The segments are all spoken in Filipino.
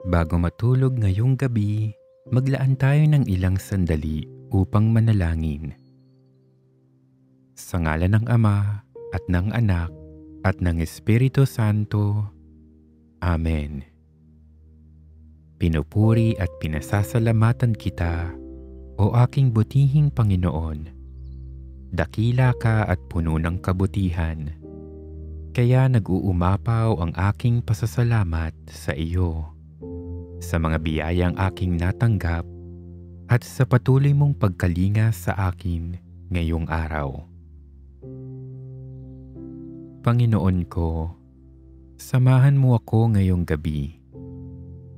Bago matulog ngayong gabi, maglaan tayo ng ilang sandali upang manalangin. Sa ngalan ng Ama at ng Anak at ng Espiritu Santo. Amen. Pinupuri at pinasasalamatan kita, o aking butihing Panginoon. Dakila ka at puno ng kabutihan, kaya nag-uumapaw ang aking pasasalamat sa iyo, sa mga biyayang aking natanggap at sa patuloy mong pagkalinga sa akin ngayong araw. Panginoon ko, samahan mo ako ngayong gabi.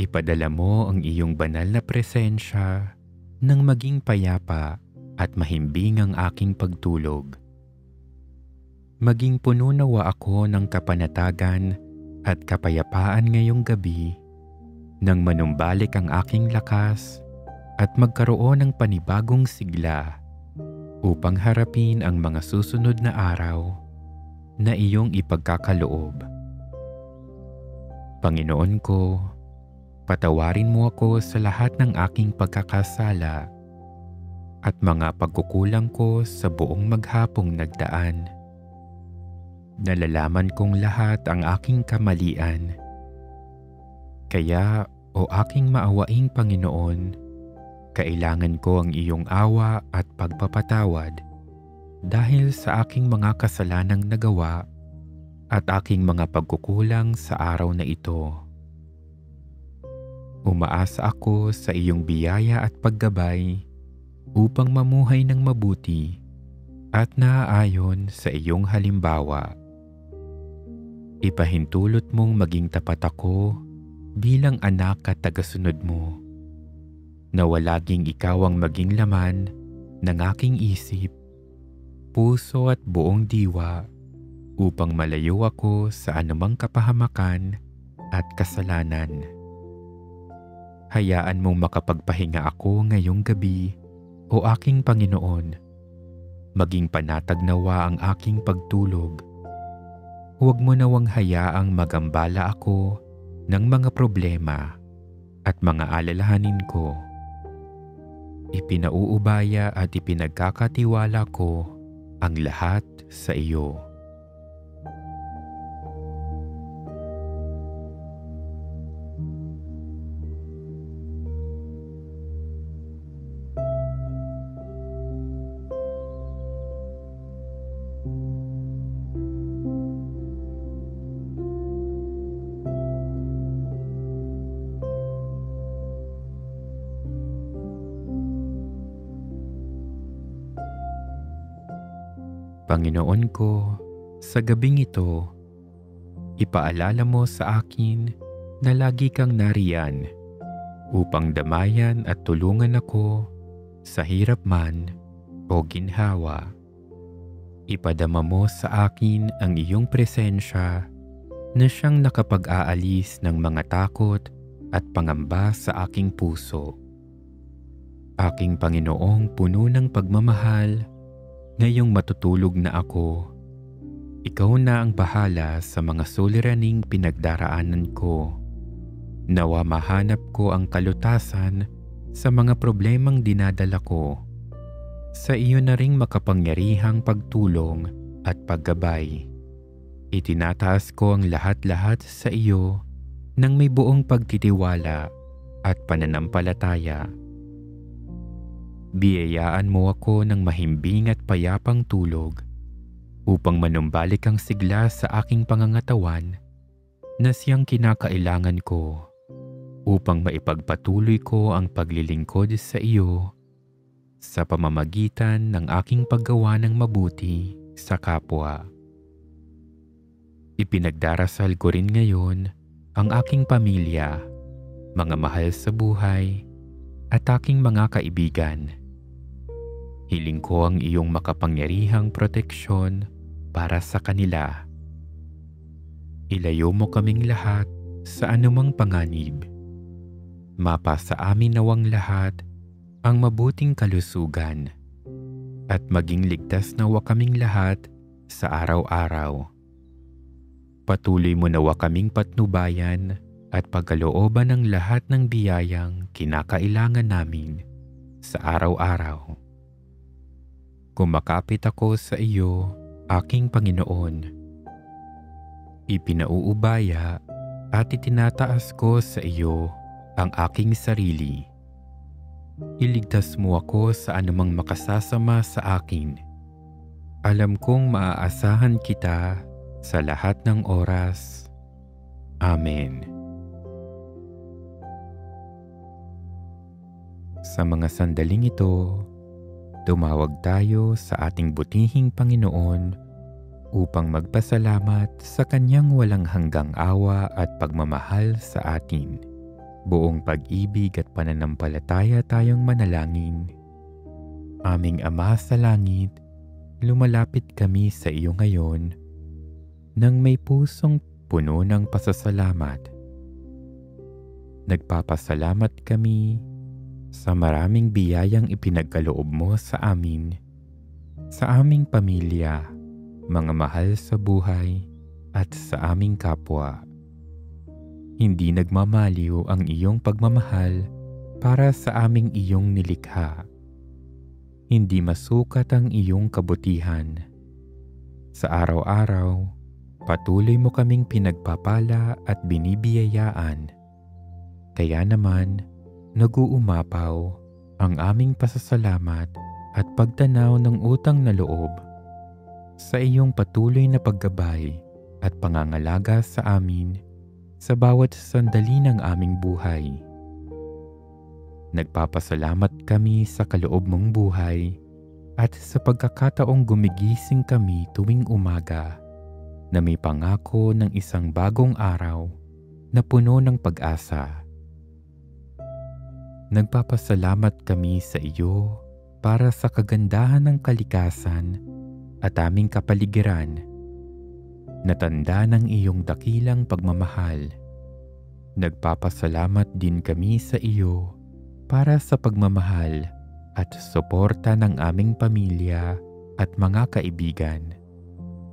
Ipadala mo ang iyong banal na presensya nang maging payapa at mahimbing ang aking pagtulog. Maging puno nawa ako ng kapanatagan at kapayapaan ngayong gabi nang manumbalik ang aking lakas at magkaroon ng panibagong sigla upang harapin ang mga susunod na araw na iyong ipagkakaloob. Panginoon ko, patawarin mo ako sa lahat ng aking pagkakasala at mga pagkukulang ko sa buong maghapong nagdaan. Nalalaman kong lahat ang aking kamalian. Kaya, o aking maawaing Panginoon, kailangan ko ang iyong awa at pagpapatawad dahil sa aking mga kasalanang nagawa at aking mga pagkukulang sa araw na ito. Umaasa ako sa iyong biyaya at paggabay upang mamuhay ng mabuti at naaayon sa iyong halimbawa. Ipahintulot mong maging tapat ako bilang anak at tagasunod mo, na walaging ikaw ang maging laman ng aking isip, puso at buong diwa upang malayo ako sa anumang kapahamakan at kasalanan. Hayaan mong makapagpahinga ako ngayong gabi, o aking Panginoon. Maging panatag nawa ang aking pagtulog. Huwag mo nawang hayaang magambala ako ng mga problema at mga alalahanin ko. Ipinauubaya at ipinagkakatiwala ko ang lahat sa iyo. Panginoon ko, sa gabing ito, ipaalala mo sa akin na lagi kang nariyan upang damayan at tulungan ako sa hirap man o ginhawa. Ipadama mo sa akin ang iyong presensya na siyang nakapag-aalis ng mga takot at pangamba sa aking puso. Aking Panginoong puno ng pagmamahal, ngayong matutulog na ako, ikaw na ang bahala sa mga suliraning pinagdaraanan ko. Nawa mahanap ko ang kalutasan sa mga problemang dinadala ko. Sa iyo na ring makapangyarihang pagtulong at paggabay. Itinataas ko ang lahat-lahat sa iyo nang may buong pagtitiwala at pananampalataya. Biyayaan mo ako ng mahimbing at payapang tulog upang manumbalik ang sigla sa aking pangangatawan na siyang kinakailangan ko upang maipagpatuloy ko ang paglilingkod sa iyo sa pamamagitan ng aking paggawa ng mabuti sa kapwa. Ipinagdarasal ko rin ngayon ang aking pamilya, mga mahal sa buhay, at aking mga kaibigan. Hiling ko ang iyong makapangyarihang proteksyon para sa kanila. Ilayo mo kaming lahat sa anumang panganib. Mapa sa amin nawang lahat ang mabuting kalusugan at maging ligtas nawa kaming lahat sa araw-araw. Patuloy mo nawa kaming patnubayan at pagkalooban ng lahat ng biyayang kinakailangan namin sa araw-araw. Kumakapit ako sa iyo, aking Panginoon. Ipinauubaya at itinataas ko sa iyo ang aking sarili. Iligtas mo ako sa anumang makasasama sa akin. Alam kong maaasahan kita sa lahat ng oras. Amen. Sa mga sandaling ito, tumawag tayo sa ating butihing Panginoon upang magpasalamat sa Kanyang walang hanggang awa at pagmamahal sa atin. Buong pag-ibig at pananampalataya tayong manalangin. Aming Ama sa langit, lumalapit kami sa iyo ngayon nang may pusong puno ng pasasalamat. Nagpapasalamat kami sa maraming biyayang ipinagkaloob mo sa amin, sa aming pamilya, mga mahal sa buhay, at sa aming kapwa. Hindi nagmamaliw ang iyong pagmamahal para sa aming iyong nilikha. Hindi masukat ang iyong kabutihan. Sa araw-araw, patuloy mo kaming pinagpapala at binibiyayaan. Kaya naman, nag-uumapaw ang aming pasasalamat at pagtanaw ng utang na loob sa iyong patuloy na paggabay at pangangalaga sa amin sa bawat sandali ng aming buhay. Nagpapasalamat kami sa kaloob mong buhay at sa pagkakataong gumigising kami tuwing umaga na may pangako ng isang bagong araw na puno ng pag-asa. Nagpapasalamat kami sa iyo para sa kagandahan ng kalikasan at aming kapaligiran, na tanda ng iyong dakilang pagmamahal. Nagpapasalamat din kami sa iyo para sa pagmamahal at suporta ng aming pamilya at mga kaibigan,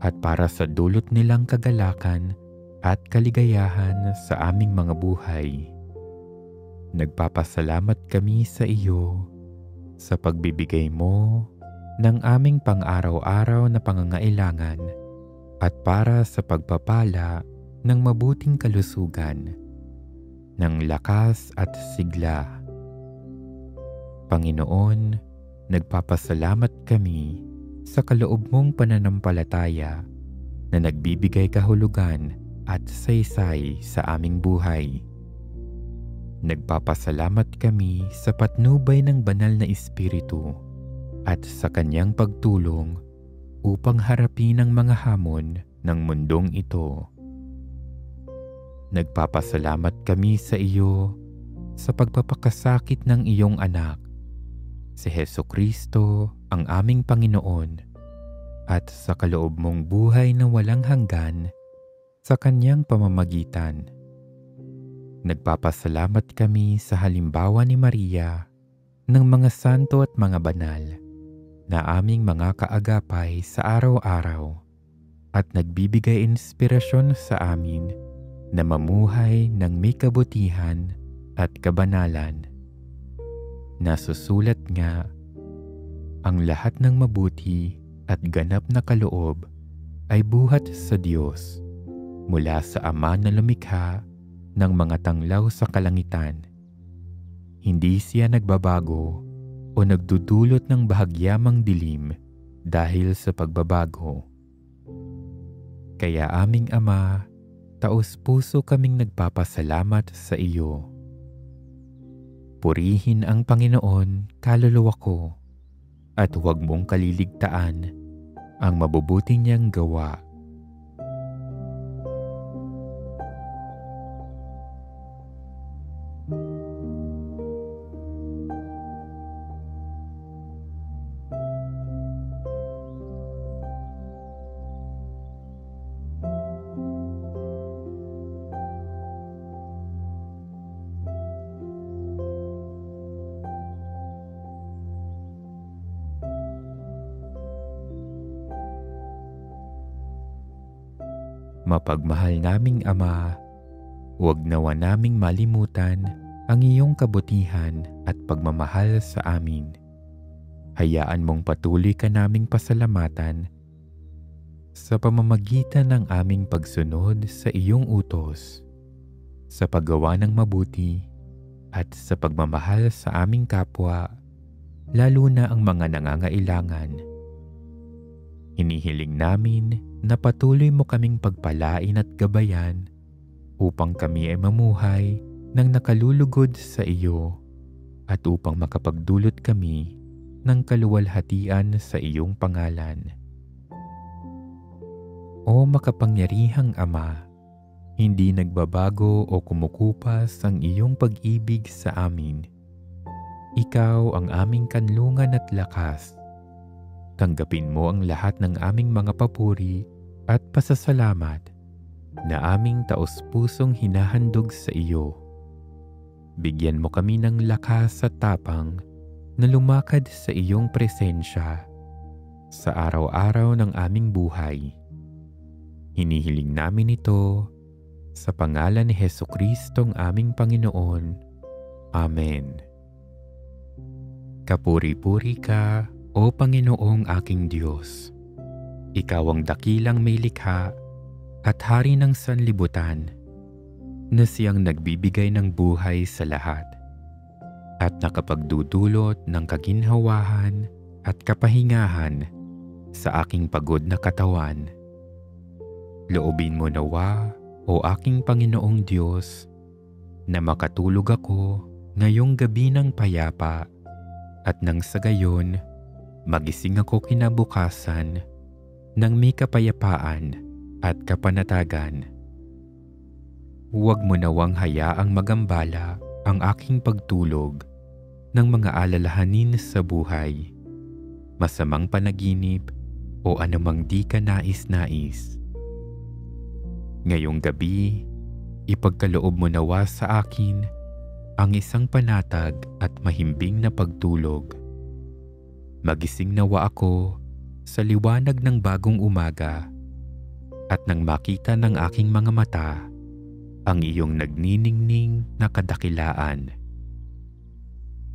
at para sa dulot nilang kagalakan at kaligayahan sa aming mga buhay. Nagpapasalamat kami sa iyo sa pagbibigay mo ng aming pang-araw-araw na pangangailangan at para sa pagpapala ng mabuting kalusugan, ng lakas at sigla. Panginoon, nagpapasalamat kami sa kaloob mong pananampalataya na nagbibigay kahulugan at saysay sa aming buhay. Nagpapasalamat kami sa patnubay ng banal na Espiritu at sa kanyang pagtulong upang harapin ang mga hamon ng mundong ito. Nagpapasalamat kami sa iyo sa pagpapakasakit ng iyong anak, si Hesukristo ang aming Panginoon, at sa kaloob mong buhay na walang hanggan sa kanyang pamamagitan. Nagpapasalamat kami sa halimbawa ni Maria, ng mga santo at mga banal na aming mga kaagapay sa araw-araw at nagbibigay inspirasyon sa amin na mamuhay ng may kabutihan at kabanalan. Nasusulat nga, ang lahat ng mabuti at ganap na kaloob ay buhat sa Diyos mula sa Ama na lumikha ng mga tanglaw sa kalangitan. Hindi siya nagbabago o nagdudulot ng bahagyamang dilim dahil sa pagbabago. Kaya aming Ama, taos-puso kaming nagpapasalamat sa iyo. Purihin ang Panginoon, kaluluwa ko, at huwag mong kaliligtaan ang mabubuti niyang gawa. Mapagmahal naming Ama, Huwag nawa naming malimutan ang iyong kabutihan at pagmamahal sa amin. Hayaan mong patuloy ka naming pasalamatan sa pamamagitan ng aming pagsunod sa iyong utos, sa paggawa ng mabuti at sa pagmamahal sa aming kapwa, lalo na ang mga nangangailangan. Hinihiling namin na patuloy mo kaming pagpalain at gabayan upang kami ay mamuhay ng nakalulugod sa iyo at upang makapagdulot kami ng kaluwalhatian sa iyong pangalan. O makapangyarihang Ama, hindi nagbabago o kumukupas ang iyong pag-ibig sa amin. Ikaw ang aming kanlungan at lakas. Tanggapin mo ang lahat ng aming mga papuri at pasasalamat na aming taos-pusong hinahandog sa iyo. Bigyan mo kami ng lakas at tapang na lumakad sa iyong presensya sa araw-araw ng aming buhay. Hinihiling namin ito sa pangalan ni Jesucristong aming Panginoon. Amen. Kapuri-puri ka, O Panginoong aking Diyos. Ikaw ang dakilang may likha at hari ng sanlibutan na siyang nagbibigay ng buhay sa lahat at nakapagdudulot ng kaginhawahan at kapahingahan sa aking pagod na katawan. Loobin mo nawa, O aking Panginoong Diyos, na makatulog ako ngayong gabi ng payapa at nang sa gayon, magising ako kinabukasan ng may kapayapaan at kapanatagan. Huwag mo nawang hayaang magambala ang aking pagtulog ng mga alalahanin sa buhay, masamang panaginip o anumang di ka nais-nais. Ngayong gabi, ipagkaloob mo nawa sa akin ang isang panatag at mahimbing na pagtulog. Magising nawa ako sa liwanag ng bagong umaga at nang makita ng aking mga mata ang iyong nagniningning na kadakilaan.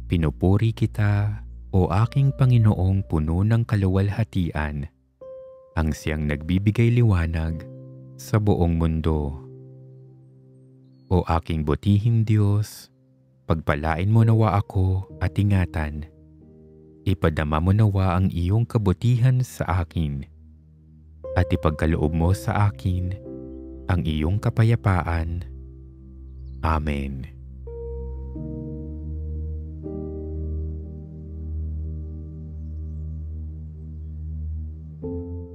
Pinupuri kita, O aking Panginoong puno ng kaluwalhatian, ang siyang nagbibigay liwanag sa buong mundo. O aking butihing Diyos, pagpalain mo nawa ako at ingatan. Ipadama mo nawa ang iyong kabutihan sa akin at ipagkaloob mo sa akin ang iyong kapayapaan. Amen.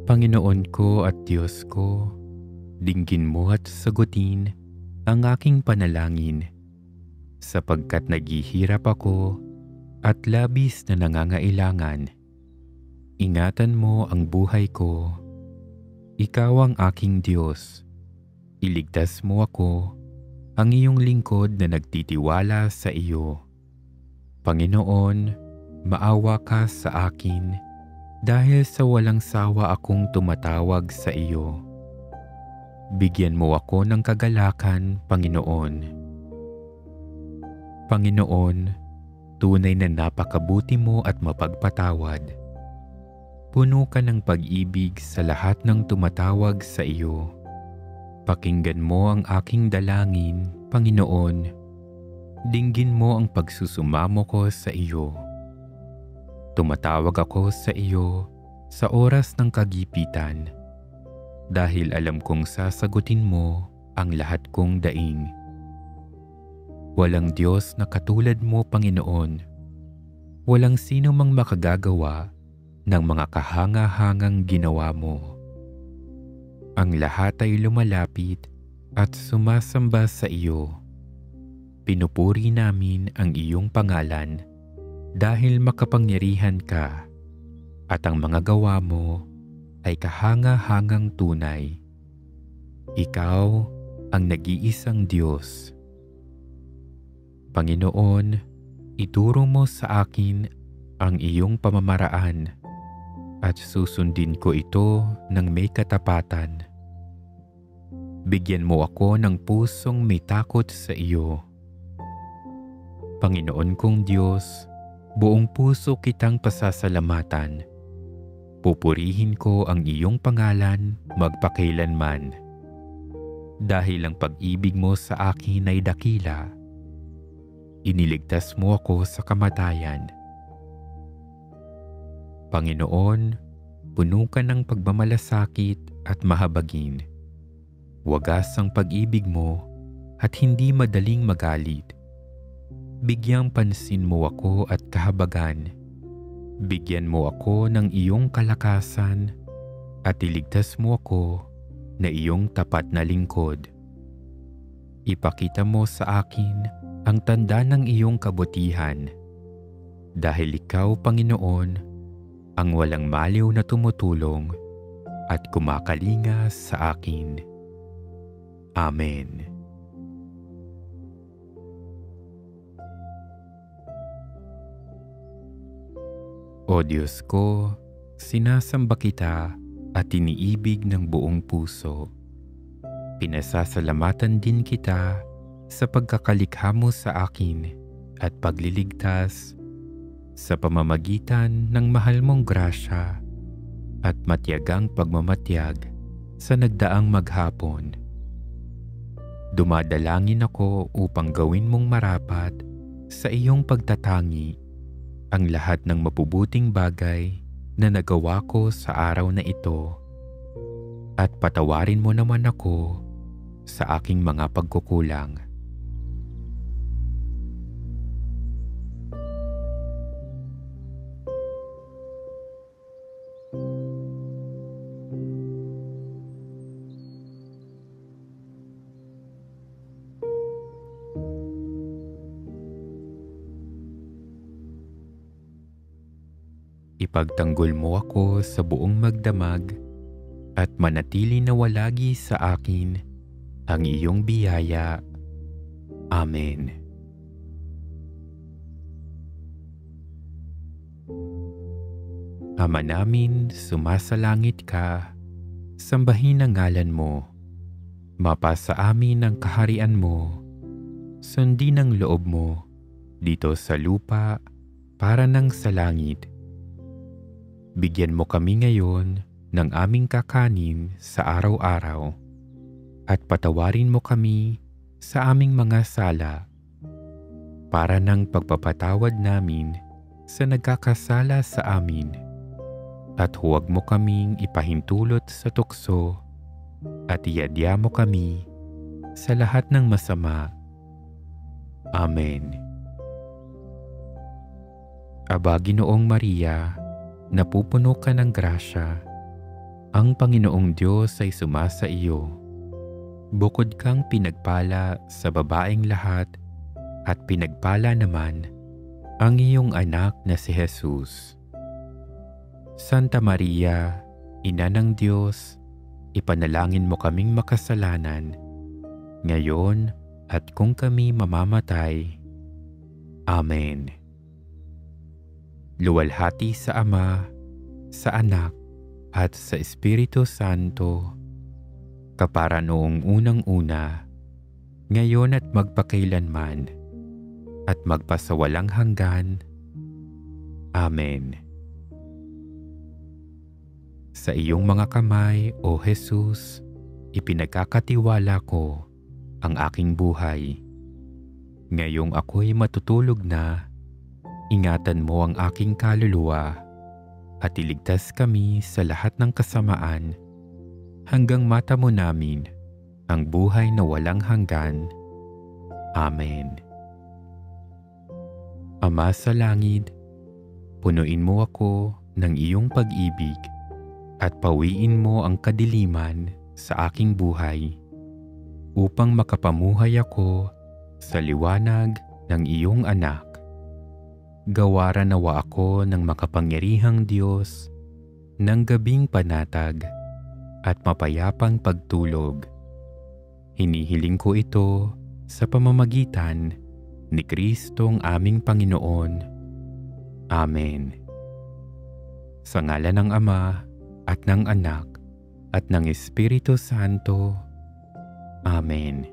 Panginoon ko at Diyos ko, dinggin mo at sagutin ang aking panalangin sapagkat naghihirap ako at labis na nangangailangan. Ingatan mo ang buhay ko. Ikaw ang aking Diyos. Iligtas mo ako, ang iyong lingkod na nagtitiwala sa iyo. Panginoon, maawa ka sa akin dahil sa walang sawa akong tumatawag sa iyo. Bigyan mo ako ng kagalakan, Panginoon. Panginoon, tunay na napakabuti mo at mapagpatawad. Puno ka ng pag-ibig sa lahat ng tumatawag sa iyo. Pakinggan mo ang aking dalangin, Panginoon. Dinggin mo ang pagsusumamo ko sa iyo. Tumatawag ako sa iyo sa oras ng kagipitan dahil alam kong sasagutin mo ang lahat kong daing. Walang Diyos na katulad mo, Panginoon. Walang sino mang makagagawa ng mga kahanga-hangang ginawa mo. Ang lahat ay lumalapit at sumasamba sa iyo. Pinupuri namin ang iyong pangalan dahil makapangyarihan ka at ang mga gawa mo ay kahanga-hangang tunay. Ikaw ang nag-iisang Diyos. Panginoon, ituro mo sa akin ang iyong pamamaraan at susundin ko ito ng may katapatan. Bigyan mo ako ng pusong may takot sa iyo. Panginoon kong Diyos, buong puso kitang pasasalamatan. Pupurihin ko ang iyong pangalan magpakailanman. Dahil ang pag-ibig mo sa akin ay dakila, iniligtas mo ako sa kamatayan. Panginoon, puno ka ng pagmamalasakit at mahabagin. Wagas ang pag-ibig mo at hindi madaling magalit. Bigyang pansin mo ako at kahabagan. Bigyan mo ako ng iyong kalakasan at iligtas mo ako na iyong tapat na lingkod. Ipakita mo sa akin ang tanda ng iyong kabutihan. Dahil ikaw, Panginoon, ang walang maliw na tumutulong at kumakalinga sa akin. Amen. O Diyos ko, sinasamba kita at iniibig ng buong puso. Pinasasalamatan din kita sa pagkakalikha mo sa akin at pagliligtas sa pamamagitan ng mahal mong grasya at matiyagang pagmamatyag sa nagdaang maghapon. Dumadalangin ako upang gawin mong marapat sa iyong pagtatangi ang lahat ng mabubuting bagay na nagawa ko sa araw na ito at patawarin mo naman ako sa aking mga pagkukulang. Ipagtanggol mo ako sa buong magdamag at manatili na walagi sa akin ang iyong biyaya. Amen. Ama namin, sumasalangit ka, sambahin ang ngalan mo. Mapasa amin ang kaharian mo, sundin ang loob mo dito sa lupa para nang sa langit. Bigyan mo kami ngayon ng aming kakanin sa araw-araw at patawarin mo kami sa aming mga sala para ng pagpapatawad namin sa nagkakasala sa amin. At huwag mo kaming ipahintulot sa tukso at iadya mo kami sa lahat ng masama. Amen. Aba, Ginoong Maria, napupuno ka ng grasya. Ang Panginoong Diyos ay sumasa iyo. Bukod kang pinagpala sa babaeng lahat at pinagpala naman ang iyong anak na si Jesus. Santa Maria, Ina ng Diyos, ipanalangin mo kaming makasalanan, ngayon at kung kami mamamatay. Amen. Luwalhati sa Ama, sa Anak, at sa Espiritu Santo, kapara noong unang-una, ngayon at magpakailanman, at magpasawalang hanggan. Amen. Sa iyong mga kamay, O Jesus, ipinagkakatiwala ko ang aking buhay. Ngayong ako'y matutulog na, ingatan mo ang aking kaluluwa at iligtas kami sa lahat ng kasamaan hanggang mata mo namin ang buhay na walang hanggan. Amen. Ama sa langit, punuin mo ako ng iyong pag-ibig at pawiin mo ang kadiliman sa aking buhay upang makapamuhay ako sa liwanag ng iyong anak. Gawaran nawa ako ng makapangyarihang Diyos ng gabing panatag at mapayapang pagtulog. Hinihiling ko ito sa pamamagitan ni Kristong aming Panginoon. Amen. Sa ngalan ng Ama at ng Anak at ng Espiritu Santo. Amen.